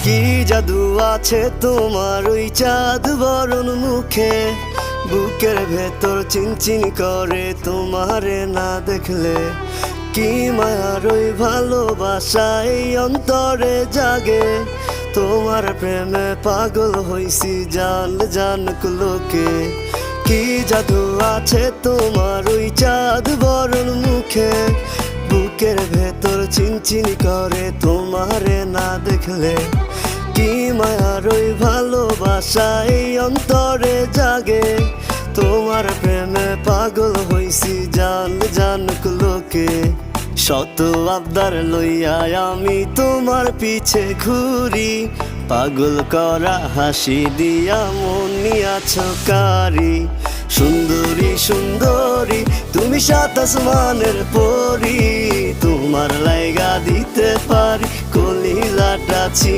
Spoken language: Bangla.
কি জাদু আছে তোমার ওই চাঁদ বরণ মুখে, বুকের ভেতর চিনচিন করে তোমারে না দেখলে। কি মায়ার ওই ভালোবাসা এই অন্তরে জাগে, তোমার প্রেমে পাগল হইছি জান জানুক লোকে। কি জাদু আছে তোমার ওই চাঁদ বরণ মুখে, বুকের ভেতর চিনচিন করে তোমারে না দেখলে। কি মায়ার ওই ভালোবাসা এই অন্তরে জাগে, তোমার প্রেমে পাগল হইছি জান জানুক লোকে। শত আবদার লইয়া আমি তোমার পিছে ঘুরি, পাগল করা হাসি দিয়া মন নিয়াছ কারি। সুন্দরী সুন্দরী তুমি সাত আসমানের পরি, তোমার লাইগা দিতে পারি কলিজাটা।